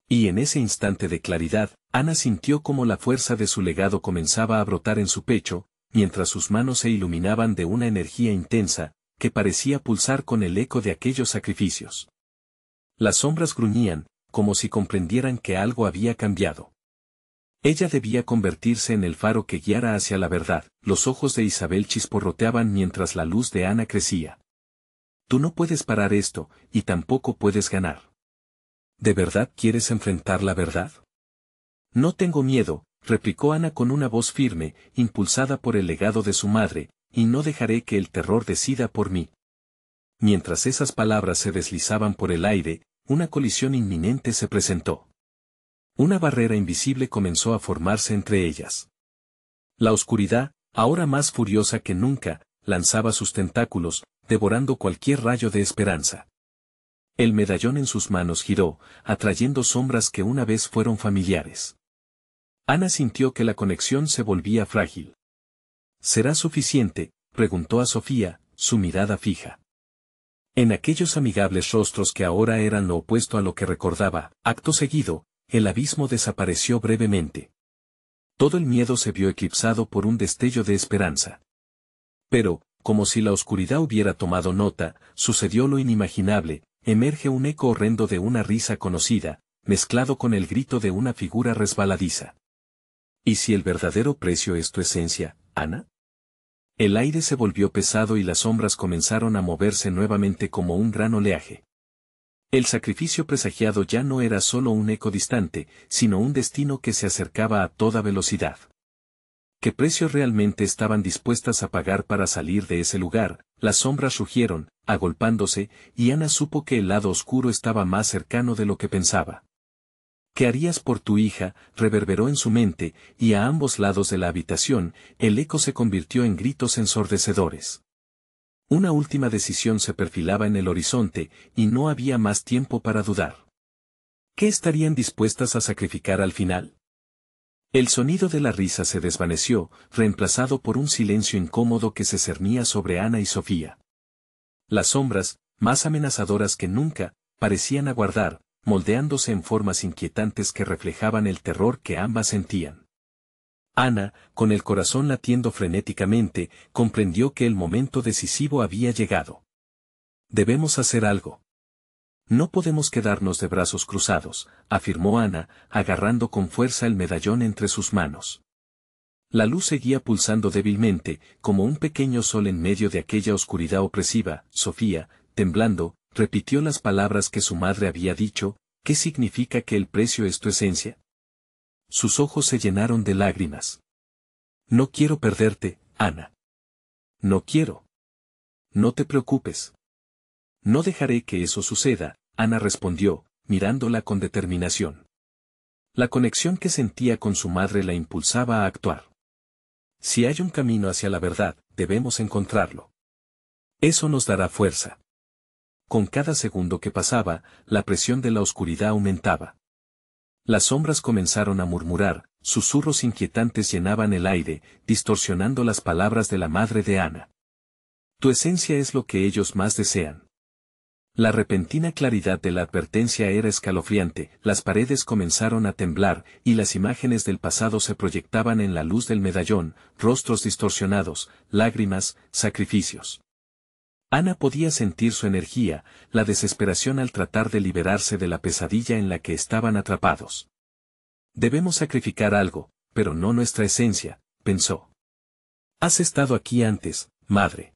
A: Y en ese instante de claridad, Ana sintió como la fuerza de su legado comenzaba a brotar en su pecho, mientras sus manos se iluminaban de una energía intensa, que parecía pulsar con el eco de aquellos sacrificios. Las sombras gruñían, como si comprendieran que algo había cambiado. Ella debía convertirse en el faro que guiara hacia la verdad. Los ojos de Isabel chisporroteaban mientras la luz de Ana crecía. Tú no puedes parar esto, y tampoco puedes ganar. ¿De verdad quieres enfrentar la verdad? No tengo miedo, replicó Ana con una voz firme, impulsada por el legado de su madre, y no dejaré que el terror decida por mí. Mientras esas palabras se deslizaban por el aire, una colisión inminente se presentó. Una barrera invisible comenzó a formarse entre ellas. La oscuridad, ahora más furiosa que nunca, lanzaba sus tentáculos, devorando cualquier rayo de esperanza. El medallón en sus manos giró, atrayendo sombras que una vez fueron familiares. Ana sintió que la conexión se volvía frágil. ¿Será suficiente?, preguntó a Sofía, su mirada fija. En aquellos amigables rostros que ahora eran lo opuesto a lo que recordaba, acto seguido, el abismo desapareció brevemente. Todo el miedo se vio eclipsado por un destello de esperanza. Pero, como si la oscuridad hubiera tomado nota, sucedió lo inimaginable, emerge un eco horrendo de una risa conocida, mezclado con el grito de una figura resbaladiza. ¿Y si el verdadero precio es tu esencia, Ana? El aire se volvió pesado y las sombras comenzaron a moverse nuevamente como un gran oleaje. El sacrificio presagiado ya no era solo un eco distante, sino un destino que se acercaba a toda velocidad. ¿Qué precio realmente estaban dispuestas a pagar para salir de ese lugar? Las sombras rugieron, agolpándose, y Ana supo que el lado oscuro estaba más cercano de lo que pensaba. ¿Qué harías por tu hija?, reverberó en su mente, y a ambos lados de la habitación, el eco se convirtió en gritos ensordecedores. Una última decisión se perfilaba en el horizonte, y no había más tiempo para dudar. ¿Qué estarían dispuestas a sacrificar al final? El sonido de la risa se desvaneció, reemplazado por un silencio incómodo que se cernía sobre Ana y Sofía. Las sombras, más amenazadoras que nunca, parecían aguardar, moldeándose en formas inquietantes que reflejaban el terror que ambas sentían. Ana, con el corazón latiendo frenéticamente, comprendió que el momento decisivo había llegado. Debemos hacer algo. No podemos quedarnos de brazos cruzados, afirmó Ana, agarrando con fuerza el medallón entre sus manos. La luz seguía pulsando débilmente, como un pequeño sol en medio de aquella oscuridad opresiva. Sofía, temblando, repitió las palabras que su madre había dicho. ¿Qué significa que el precio es tu esencia? Sus ojos se llenaron de lágrimas. No quiero perderte, Ana. No quiero. No te preocupes. No dejaré que eso suceda, Ana respondió, mirándola con determinación. La conexión que sentía con su madre la impulsaba a actuar. Si hay un camino hacia la verdad, debemos encontrarlo. Eso nos dará fuerza. Con cada segundo que pasaba, la presión de la oscuridad aumentaba. Las sombras comenzaron a murmurar, susurros inquietantes llenaban el aire, distorsionando las palabras de la madre de Ana. Tu esencia es lo que ellos más desean. La repentina claridad de la advertencia era escalofriante, las paredes comenzaron a temblar, y las imágenes del pasado se proyectaban en la luz del medallón, rostros distorsionados, lágrimas, sacrificios. Ana podía sentir su energía, la desesperación al tratar de liberarse de la pesadilla en la que estaban atrapados. Debemos sacrificar algo, pero no nuestra esencia, pensó. Has estado aquí antes, madre.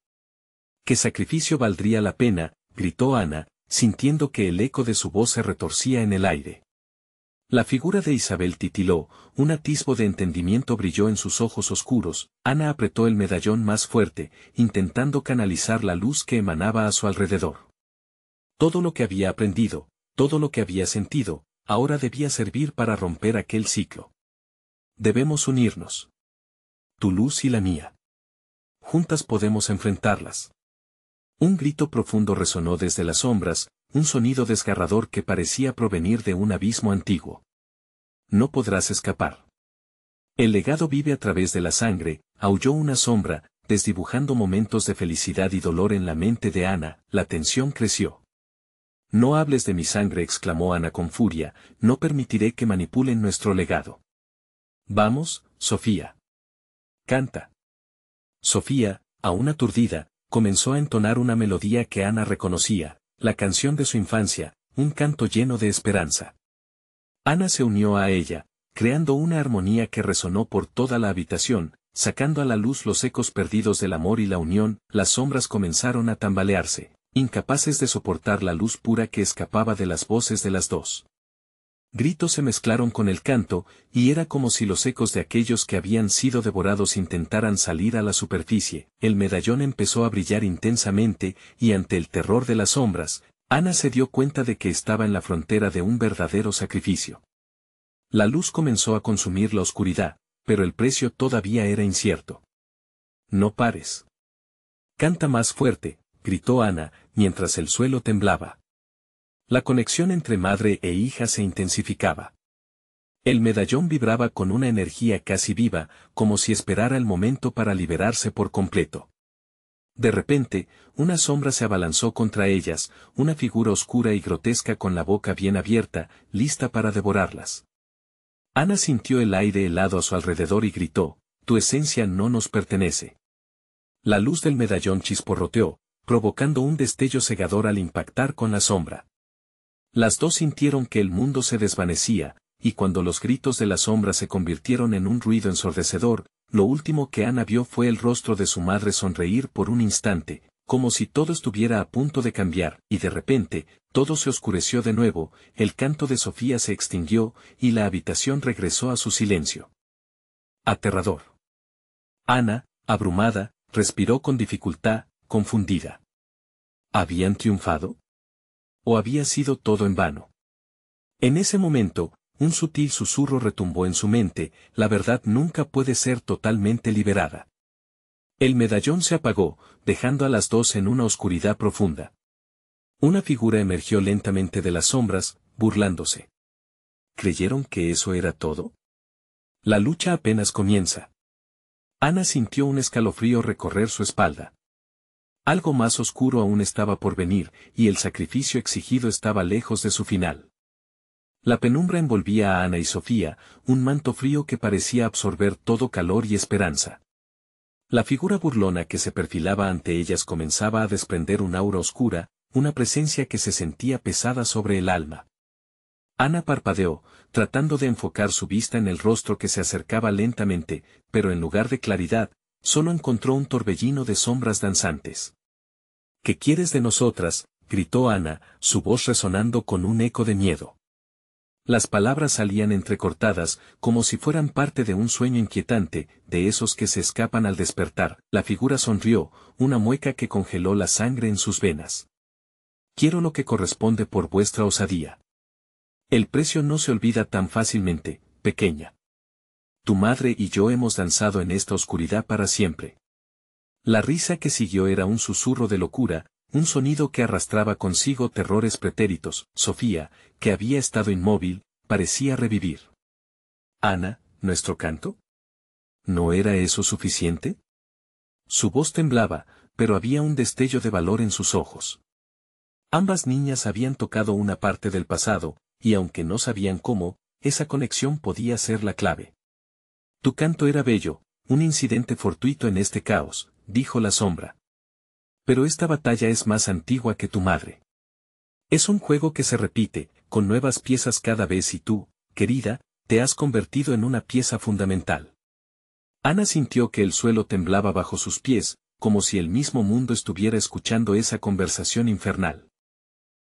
A: ¿Qué sacrificio valdría la pena?, gritó Ana, sintiendo que el eco de su voz se retorcía en el aire. La figura de Isabel titiló, un atisbo de entendimiento brilló en sus ojos oscuros. Ana apretó el medallón más fuerte, intentando canalizar la luz que emanaba a su alrededor. Todo lo que había aprendido, todo lo que había sentido, ahora debía servir para romper aquel ciclo. Debemos unirnos. Tu luz y la mía. Juntas podemos enfrentarlas. Un grito profundo resonó desde las sombras, un sonido desgarrador que parecía provenir de un abismo antiguo. No podrás escapar. El legado vive a través de la sangre, aulló una sombra, desdibujando momentos de felicidad y dolor en la mente de Ana. La tensión creció. No hables de mi sangre, exclamó Ana con furia, no permitiré que manipulen nuestro legado. Vamos, Sofía. Canta. Sofía, aún aturdida, comenzó a entonar una melodía que Ana reconocía, la canción de su infancia, un canto lleno de esperanza. Ana se unió a ella, creando una armonía que resonó por toda la habitación, sacando a la luz los ecos perdidos del amor y la unión. Las sombras comenzaron a tambalearse, incapaces de soportar la luz pura que escapaba de las voces de las dos. Gritos se mezclaron con el canto, y era como si los ecos de aquellos que habían sido devorados intentaran salir a la superficie. El medallón empezó a brillar intensamente, y ante el terror de las sombras, Ana se dio cuenta de que estaba en la frontera de un verdadero sacrificio. La luz comenzó a consumir la oscuridad, pero el precio todavía era incierto. No pares. Canta más fuerte, gritó Ana, mientras el suelo temblaba. La conexión entre madre e hija se intensificaba. El medallón vibraba con una energía casi viva, como si esperara el momento para liberarse por completo. De repente, una sombra se abalanzó contra ellas, una figura oscura y grotesca con la boca bien abierta, lista para devorarlas. Ana sintió el aire helado a su alrededor y gritó, tu esencia no nos pertenece. La luz del medallón chisporroteó, provocando un destello cegador al impactar con la sombra. Las dos sintieron que el mundo se desvanecía, y cuando los gritos de la sombra se convirtieron en un ruido ensordecedor, lo último que Ana vio fue el rostro de su madre sonreír por un instante, como si todo estuviera a punto de cambiar, y de repente, todo se oscureció de nuevo, el canto de Sofía se extinguió, y la habitación regresó a su silencio. Aterrador. Ana, abrumada, respiró con dificultad, confundida. ¿Habían triunfado? ¿O había sido todo en vano? En ese momento, un sutil susurro retumbó en su mente, la verdad nunca puede ser totalmente liberada. El medallón se apagó, dejando a las dos en una oscuridad profunda. Una figura emergió lentamente de las sombras, burlándose. ¿Creyeron que eso era todo? La lucha apenas comienza. Ana sintió un escalofrío recorrer su espalda. Algo más oscuro aún estaba por venir, y el sacrificio exigido estaba lejos de su final. La penumbra envolvía a Ana y Sofía, un manto frío que parecía absorber todo calor y esperanza. La figura burlona que se perfilaba ante ellas comenzaba a desprender un aura oscura, una presencia que se sentía pesada sobre el alma. Ana parpadeó, tratando de enfocar su vista en el rostro que se acercaba lentamente, pero en lugar de claridad, solo encontró un torbellino de sombras danzantes. ¿Qué quieres de nosotras?, gritó Ana, su voz resonando con un eco de miedo. Las palabras salían entrecortadas, como si fueran parte de un sueño inquietante, de esos que se escapan al despertar. La figura sonrió, una mueca que congeló la sangre en sus venas. Quiero lo que corresponde por vuestra osadía. El precio no se olvida tan fácilmente, pequeña. Tu madre y yo hemos danzado en esta oscuridad para siempre. La risa que siguió era un susurro de locura, un sonido que arrastraba consigo terrores pretéritos. Sofía, que había estado inmóvil, parecía revivir. Ana, ¿nuestro canto? ¿No era eso suficiente? Su voz temblaba, pero había un destello de valor en sus ojos. Ambas niñas habían tocado una parte del pasado, y aunque no sabían cómo, esa conexión podía ser la clave. Tu canto era bello, un incidente fortuito en este caos, dijo la sombra. Pero esta batalla es más antigua que tu madre. Es un juego que se repite, con nuevas piezas cada vez y tú, querida, te has convertido en una pieza fundamental. Ana sintió que el suelo temblaba bajo sus pies, como si el mismo mundo estuviera escuchando esa conversación infernal.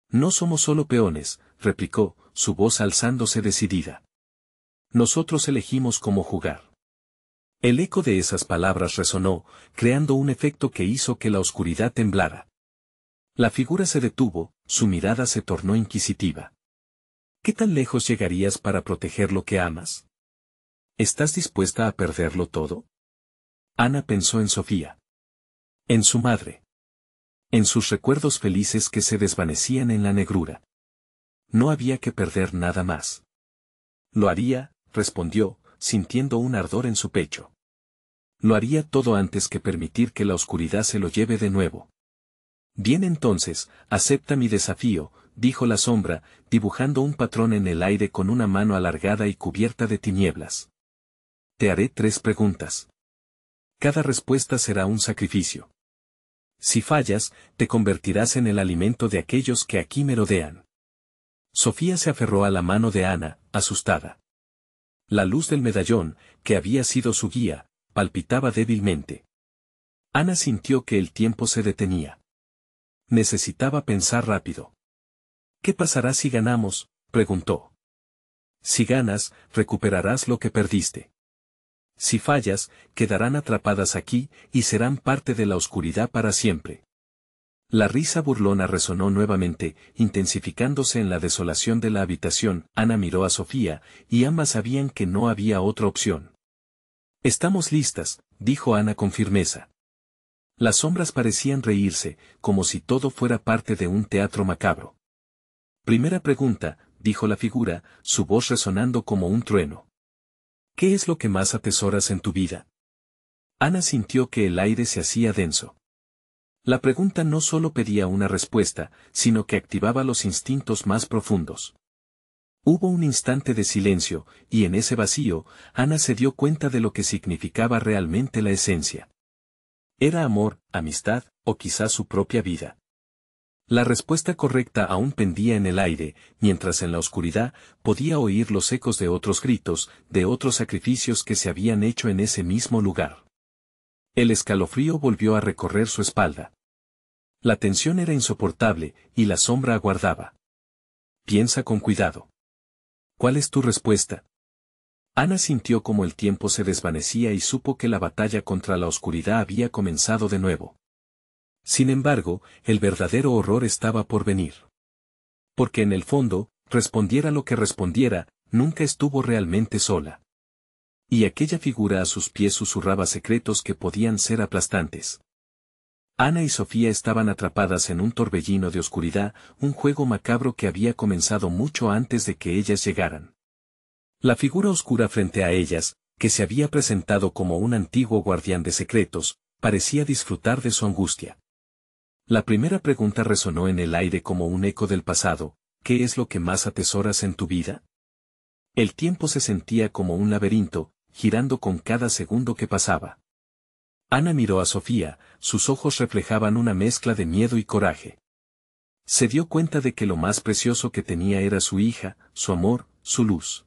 A: No somos solo peones, replicó, su voz alzándose decidida. Nosotros elegimos cómo jugar. El eco de esas palabras resonó, creando un efecto que hizo que la oscuridad temblara. La figura se detuvo, su mirada se tornó inquisitiva. ¿Qué tan lejos llegarías para proteger lo que amas? ¿Estás dispuesta a perderlo todo? Ana pensó en Sofía. En su madre. En sus recuerdos felices que se desvanecían en la negrura. No había que perder nada más. Lo haría, respondió, sintiendo un ardor en su pecho. Lo haría todo antes que permitir que la oscuridad se lo lleve de nuevo. Bien entonces, acepta mi desafío, dijo la sombra, dibujando un patrón en el aire con una mano alargada y cubierta de tinieblas. Te haré 3 preguntas. Cada respuesta será un sacrificio. Si fallas, te convertirás en el alimento de aquellos que aquí merodean. Sofía se aferró a la mano de Ana, asustada. La luz del medallón, que había sido su guía, palpitaba débilmente. Ana sintió que el tiempo se detenía. Necesitaba pensar rápido. ¿Qué pasará si ganamos?, preguntó. Si ganas, recuperarás lo que perdiste. Si fallas, quedarán atrapadas aquí, y serán parte de la oscuridad para siempre. La risa burlona resonó nuevamente, intensificándose en la desolación de la habitación. Ana miró a Sofía, y ambas sabían que no había otra opción. Estamos listas, dijo Ana con firmeza. Las sombras parecían reírse, como si todo fuera parte de un teatro macabro. Primera pregunta, dijo la figura, su voz resonando como un trueno. ¿Qué es lo que más atesoras en tu vida? Ana sintió que el aire se hacía denso. La pregunta no solo pedía una respuesta, sino que activaba los instintos más profundos. Hubo un instante de silencio, y en ese vacío, Ana se dio cuenta de lo que significaba realmente la esencia. ¿Era amor, amistad, o quizás su propia vida? La respuesta correcta aún pendía en el aire, mientras en la oscuridad podía oír los ecos de otros gritos, de otros sacrificios que se habían hecho en ese mismo lugar. El escalofrío volvió a recorrer su espalda. La tensión era insoportable, y la sombra aguardaba. Piensa con cuidado. ¿Cuál es tu respuesta? Ana sintió como el tiempo se desvanecía y supo que la batalla contra la oscuridad había comenzado de nuevo. Sin embargo, el verdadero horror estaba por venir. Porque en el fondo, respondiera lo que respondiera, nunca estuvo realmente sola. Y aquella figura a sus pies susurraba secretos que podían ser aplastantes. Ana y Sofía estaban atrapadas en un torbellino de oscuridad, un juego macabro que había comenzado mucho antes de que ellas llegaran. La figura oscura frente a ellas, que se había presentado como un antiguo guardián de secretos, parecía disfrutar de su angustia. La primera pregunta resonó en el aire como un eco del pasado: ¿qué es lo que más atesoras en tu vida? El tiempo se sentía como un laberinto, girando con cada segundo que pasaba. Ana miró a Sofía, sus ojos reflejaban una mezcla de miedo y coraje. Se dio cuenta de que lo más precioso que tenía era su hija, su amor, su luz.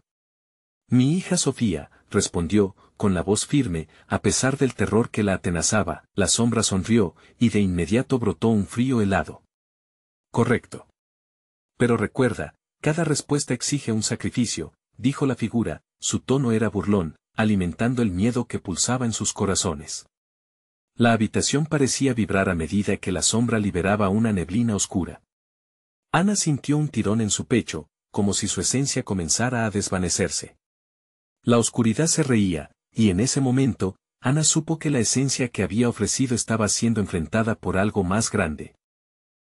A: Mi hija Sofía, respondió, con la voz firme, a pesar del terror que la atenazaba. La sombra sonrió, y de inmediato brotó un frío helado. Correcto. Pero recuerda, cada respuesta exige un sacrificio, dijo la figura, su tono era burlón, alimentando el miedo que pulsaba en sus corazones. La habitación parecía vibrar a medida que la sombra liberaba una neblina oscura. Ana sintió un tirón en su pecho, como si su esencia comenzara a desvanecerse. La oscuridad se reía, y en ese momento, Ana supo que la esencia que había ofrecido estaba siendo enfrentada por algo más grande.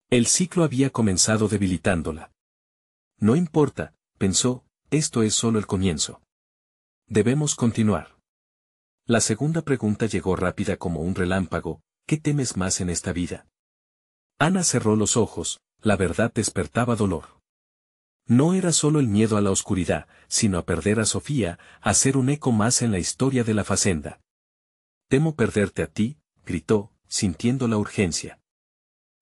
A: El ciclo había comenzado debilitándola. No importa, pensó, esto es solo el comienzo. Debemos continuar. La segunda pregunta llegó rápida como un relámpago: ¿qué temes más en esta vida? Ana cerró los ojos, la verdad despertaba dolor. No era solo el miedo a la oscuridad, sino a perder a Sofía, a ser un eco más en la historia de la facenda. Temo perderte a ti, gritó, sintiendo la urgencia.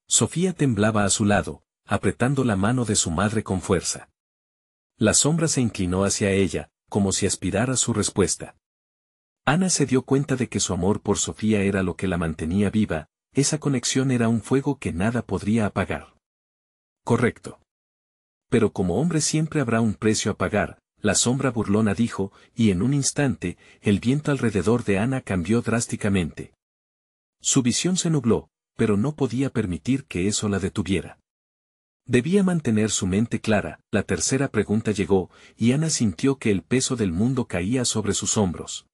A: Sofía temblaba a su lado, apretando la mano de su madre con fuerza. La sombra se inclinó hacia ella, como si aspirara su respuesta. Ana se dio cuenta de que su amor por Sofía era lo que la mantenía viva, esa conexión era un fuego que nada podría apagar. Correcto. Pero como hombre siempre habrá un precio a pagar, la sombra burlona dijo, y en un instante, el viento alrededor de Ana cambió drásticamente. Su visión se nubló, pero no podía permitir que eso la detuviera. Debía mantener su mente clara. La tercera pregunta llegó, y Ana sintió que el peso del mundo caía sobre sus hombros.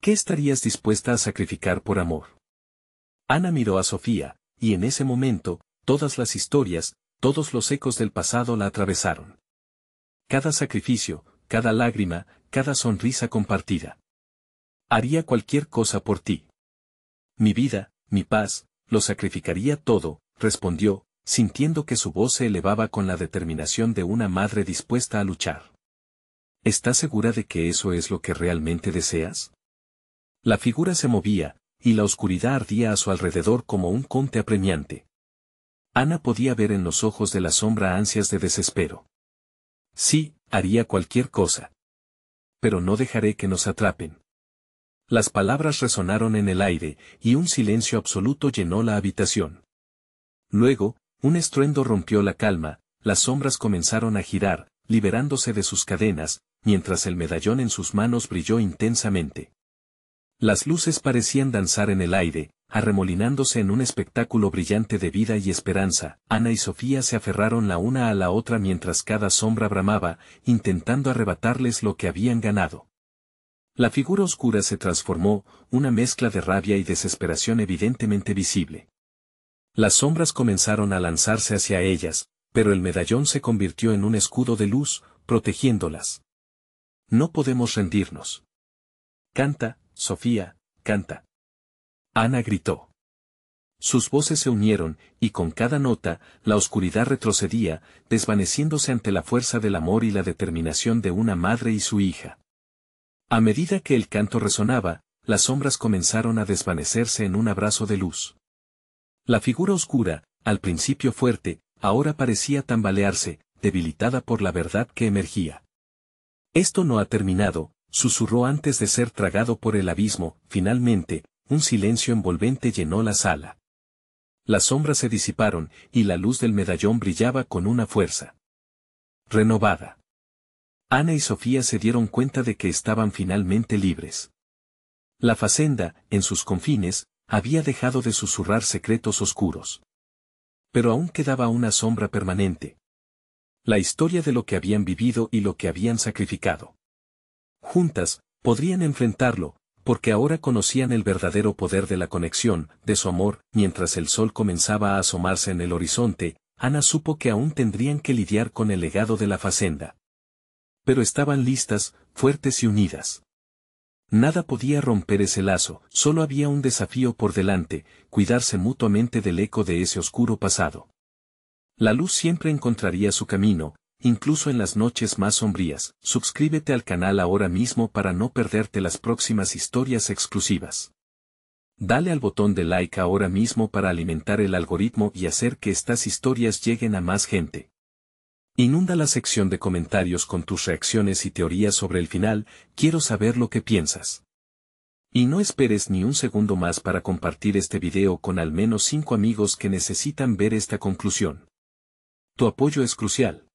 A: ¿Qué estarías dispuesta a sacrificar por amor? Ana miró a Sofía, y en ese momento, todas las historias, todos los ecos del pasado la atravesaron. Cada sacrificio, cada lágrima, cada sonrisa compartida. Haría cualquier cosa por ti. Mi vida, mi paz, lo sacrificaría todo, respondió, sintiendo que su voz se elevaba con la determinación de una madre dispuesta a luchar. ¿Estás segura de que eso es lo que realmente deseas? La figura se movía, y la oscuridad ardía a su alrededor como un conte apremiante. Ana podía ver en los ojos de la sombra ansias de desespero. Sí, haría cualquier cosa. Pero no dejaré que nos atrapen. Las palabras resonaron en el aire, y un silencio absoluto llenó la habitación. Luego, un estruendo rompió la calma, las sombras comenzaron a girar, liberándose de sus cadenas, mientras el medallón en sus manos brilló intensamente. Las luces parecían danzar en el aire, arremolinándose en un espectáculo brillante de vida y esperanza. Ana y Sofía se aferraron la una a la otra mientras cada sombra bramaba, intentando arrebatarles lo que habían ganado. La figura oscura se transformó, una mezcla de rabia y desesperación evidentemente visible. Las sombras comenzaron a lanzarse hacia ellas, pero el medallón se convirtió en un escudo de luz, protegiéndolas. No podemos rendirnos. Canta, Sofía, canta. Ana gritó. Sus voces se unieron, y con cada nota, la oscuridad retrocedía, desvaneciéndose ante la fuerza del amor y la determinación de una madre y su hija. A medida que el canto resonaba, las sombras comenzaron a desvanecerse en un abrazo de luz. La figura oscura, al principio fuerte, ahora parecía tambalearse, debilitada por la verdad que emergía. Esto no ha terminado, susurró antes de ser tragado por el abismo. Finalmente, un silencio envolvente llenó la sala. Las sombras se disiparon, y la luz del medallón brillaba con una fuerza renovada. Ana y Sofía se dieron cuenta de que estaban finalmente libres. La facenda, en sus confines, había dejado de susurrar secretos oscuros. Pero aún quedaba una sombra permanente. La historia de lo que habían vivido y lo que habían sacrificado. Juntas, podrían enfrentarlo, porque ahora conocían el verdadero poder de la conexión, de su amor. Mientras el sol comenzaba a asomarse en el horizonte, Ana supo que aún tendrían que lidiar con el legado de la facenda. Pero estaban listas, fuertes y unidas. Nada podía romper ese lazo, solo había un desafío por delante, cuidarse mutuamente del eco de ese oscuro pasado. La luz siempre encontraría su camino, incluso en las noches más sombrías. Suscríbete al canal ahora mismo para no perderte las próximas historias exclusivas. Dale al botón de like ahora mismo para alimentar el algoritmo y hacer que estas historias lleguen a más gente. Inunda la sección de comentarios con tus reacciones y teorías sobre el final. Quiero saber lo que piensas. Y no esperes ni un segundo más para compartir este video con al menos 5 amigos que necesitan ver esta conclusión. Tu apoyo es crucial.